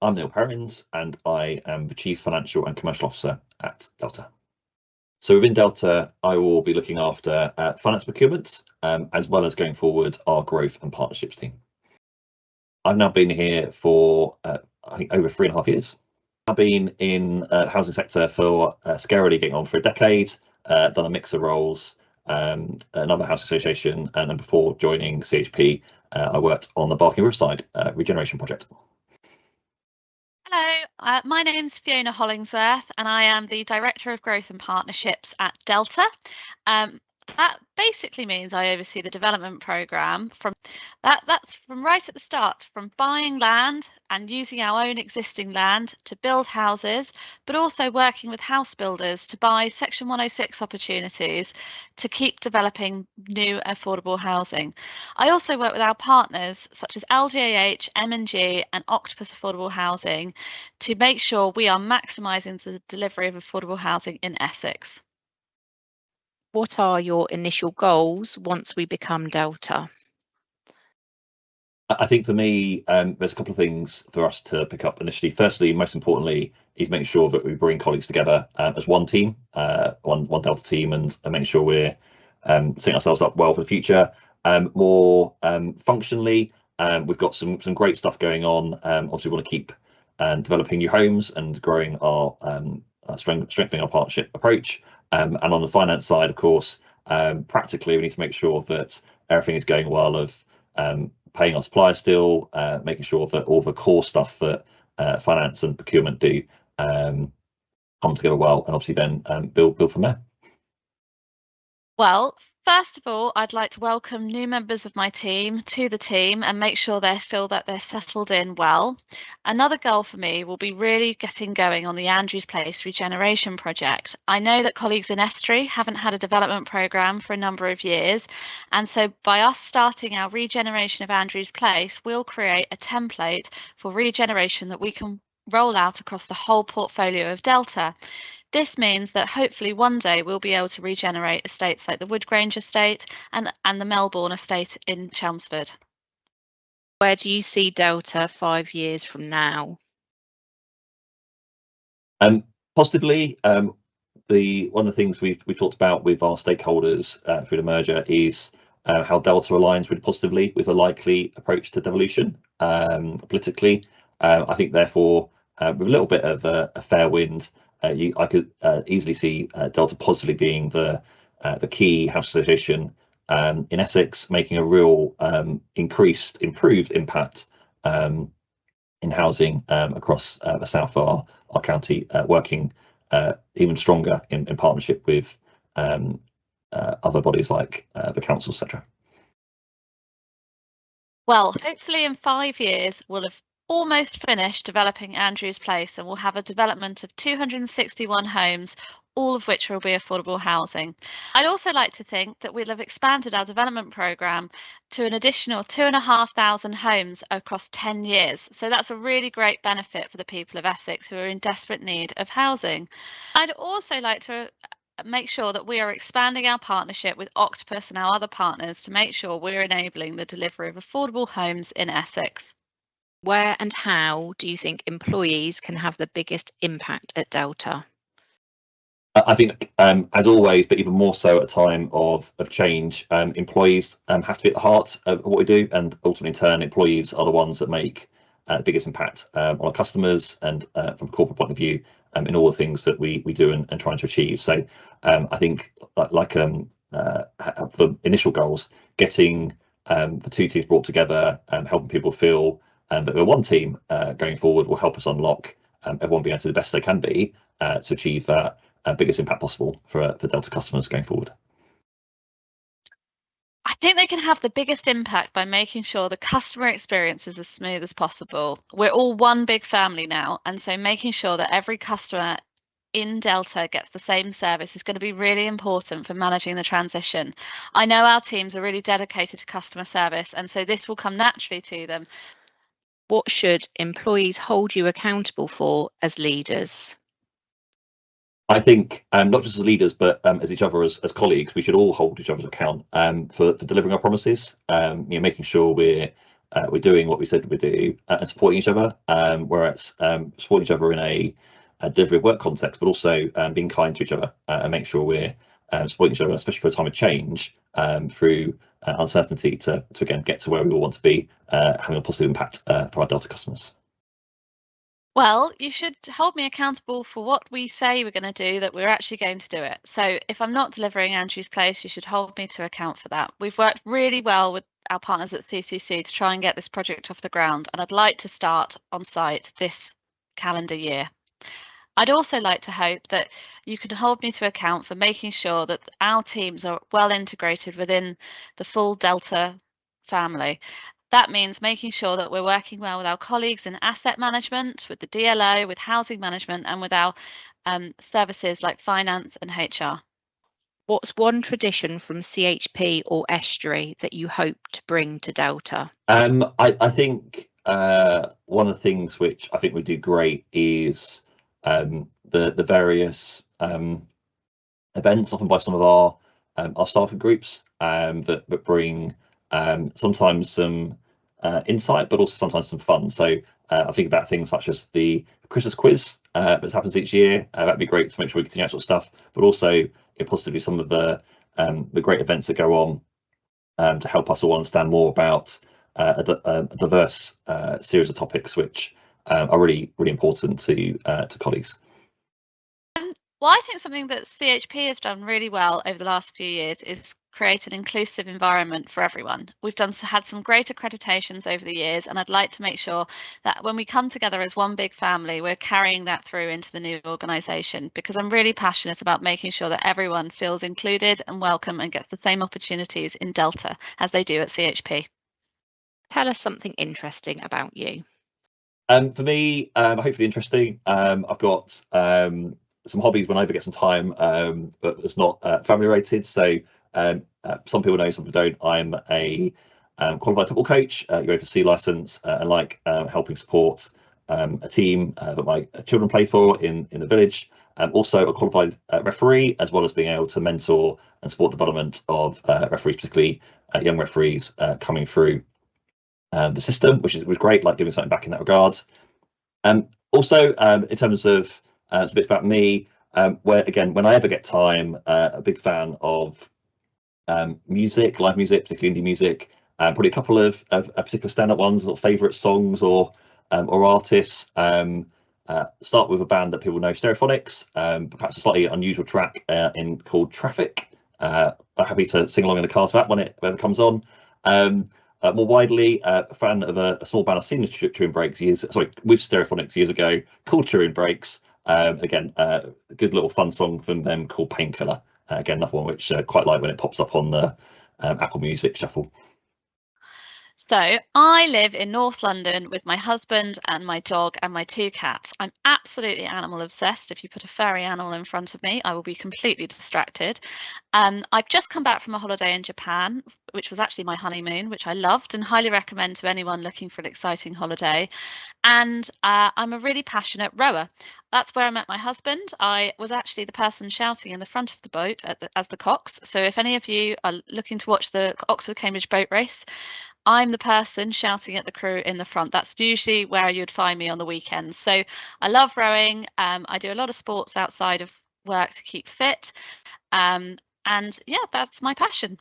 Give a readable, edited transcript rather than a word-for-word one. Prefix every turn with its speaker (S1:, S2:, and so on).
S1: I'm Neil Perrins, and I am the Chief Financial and Commercial Officer at Delta. So within Delta, I will be looking after finance procurement, as well as going forward our growth and partnerships team. I've now been here for, I think, over 3.5 years. I've been in the housing sector for scarily getting on for a decade, done a mix of roles, another housing association, and then before joining CHP, I worked on the Barking Riverside regeneration project.
S2: Hello, my name's Fiona Hollingsworth and I am the Director of Growth and Partnerships at Delta. That basically means I oversee the development programme that's from right at the start, from buying land and using our own existing land to build houses, but also working with house builders to buy Section 106 opportunities to keep developing new affordable housing. I also work with our partners such as LGAH, M&G and Octopus Affordable Housing to make sure we are maximising the delivery of affordable housing in Essex.
S3: What are your initial goals once we become Delta?
S1: I think for me, there's a couple of things for us to pick up initially. Firstly, most importantly, is making sure that we bring colleagues together as one team, one Delta team, and making sure we're setting ourselves up well for the future. More functionally, we've got some great stuff going on. Obviously, we want to keep developing new homes and growing our strengthening our partnership approach. And on the finance side, of course, practically we need to make sure that everything is going well, of paying our suppliers still, making sure that all the core stuff that finance and procurement do come together well, and obviously then build from there.
S2: Well, first of all, I'd like to welcome new members of my team to the team and make sure they feel that they're settled in well. Another goal for me will be really getting going on the Andrews Place regeneration project. I know that colleagues in Estuary haven't had a development programme for a number of years, and so by us starting our regeneration of Andrews Place, we'll create a template for regeneration that we can roll out across the whole portfolio of Delta. This means that hopefully one day we'll be able to regenerate estates like the Woodgrange estate and the Melbourne estate in Chelmsford.
S3: Where do you see Delta 5 years from now?
S1: Positively, one of the things we've talked about with our stakeholders through the merger is how Delta aligns really positively with a likely approach to devolution politically. I think therefore, with a little bit of a fair wind, I could easily see Delta positively being the key house association in Essex, making a real improved impact in housing across the south of our county, working even stronger in partnership with other bodies like the council, etc.
S2: Well, hopefully in 5 years we'll have almost finished developing Andrews Place and we'll have a development of 261 homes, all of which will be affordable housing. I'd also like to think that we'll have expanded our development programme to an additional 2,500 homes across 10 years. So that's a really great benefit for the people of Essex who are in desperate need of housing. I'd also like to make sure that we are expanding our partnership with Octopus and our other partners to make sure we're enabling the delivery of affordable homes in Essex.
S3: Where and how do you think employees can have the biggest impact at Delta?
S1: I think, as always, but even more so at a time of change, employees have to be at the heart of what we do, and ultimately, in turn, employees are the ones that make the biggest impact on our customers and from a corporate point of view in all the things that we do and trying to achieve. So I think, for initial goals, getting the two teams brought together, helping people feel that we're one team going forward will help us unlock everyone being able to do the best they can be to achieve that biggest impact possible for Delta customers going forward.
S2: I think they can have the biggest impact by making sure the customer experience is as smooth as possible. We're all one big family now, and so making sure that every customer in Delta gets the same service is going to be really important for managing the transition. I know our teams are really dedicated to customer service, and so this will come naturally to them.
S3: What should employees hold you accountable for as leaders?
S1: I think not just as leaders, but as each other, as colleagues, we should all hold each other's account for delivering our promises. Making sure we're we're doing what we said we do and supporting each other, whereas supporting each other in a delivery of work context, but also being kind to each other and make sure we're supporting each other, especially for a time of change, through uncertainty to again get to where we all want to be, having a positive impact for our Delta customers.
S2: Well, you should hold me accountable for what we say we're going to do, that we're actually going to do it. So if I'm not delivering Andrew's Place, you should hold me to account for that. We've worked really well with our partners at CCC to try and get this project off the ground, and I'd like to start on site this calendar year. I'd also like to hope that you can hold me to account for making sure that our teams are well integrated within the full Delta family. That means making sure that we're working well with our colleagues in asset management, with the DLO, with housing management, and with our services like finance and HR.
S3: What's one tradition from CHP or Estuary that you hope to bring to Delta?
S1: I think one of the things which I think we do great is the various events often by some of our staffing groups that bring sometimes some insight, but also sometimes some fun. So I think about things such as the Christmas quiz that happens each year. That'd be great to make sure we continue that sort of stuff, but also possibly some of the great events that go on to help us all understand more about a diverse series of topics which are really important to colleagues.
S2: Well, I think something that CHP has done really well over the last few years is create an inclusive environment for everyone. We've had some great accreditations over the years, and I'd like to make sure that when we come together as one big family, we're carrying that through into the new organisation, because I'm really passionate about making sure that everyone feels included and welcome and gets the same opportunities in Delta as they do at CHP.
S3: Tell us something interesting about you.
S1: For me, hopefully interesting. I've got some hobbies when I ever get some time, but it's not family related. So some people know, some people don't. I'm a qualified football coach, UEFA C license, and like helping support a team that my children play for in the village. Also a qualified referee, as well as being able to mentor and support development of referees, particularly young referees coming through the system, which was great, like giving something back in that regard. Also, in terms of some bits about me, where again, when I ever get time, a big fan of music, live music, particularly indie music. Probably a couple of particular stand-up ones, or favourite songs or artists. Start with a band that people know, Stereophonics, but perhaps a slightly unusual track called Traffic. I'm happy to sing along in the car to that when it comes on. More widely, a fan of a small band I've seen with Stereophonics years ago, called Turin Brakes. Again, a good little fun song from them called Painkiller. Again, another one which I quite like when it pops up on the Apple Music Shuffle.
S2: So I live in North London with my husband and my dog and my 2 cats. I'm absolutely animal obsessed. If you put a furry animal in front of me, I will be completely distracted. I've just come back from a holiday in Japan, which was actually my honeymoon, which I loved and highly recommend to anyone looking for an exciting holiday. And I'm a really passionate rower. That's where I met my husband. I was actually the person shouting in the front of the boat as the cocks. So if any of you are looking to watch the Oxford-Cambridge boat race, I'm the person shouting at the crew in the front. That's usually where you'd find me on the weekends. So I love rowing. I do a lot of sports outside of work to keep fit. And yeah, that's my passion.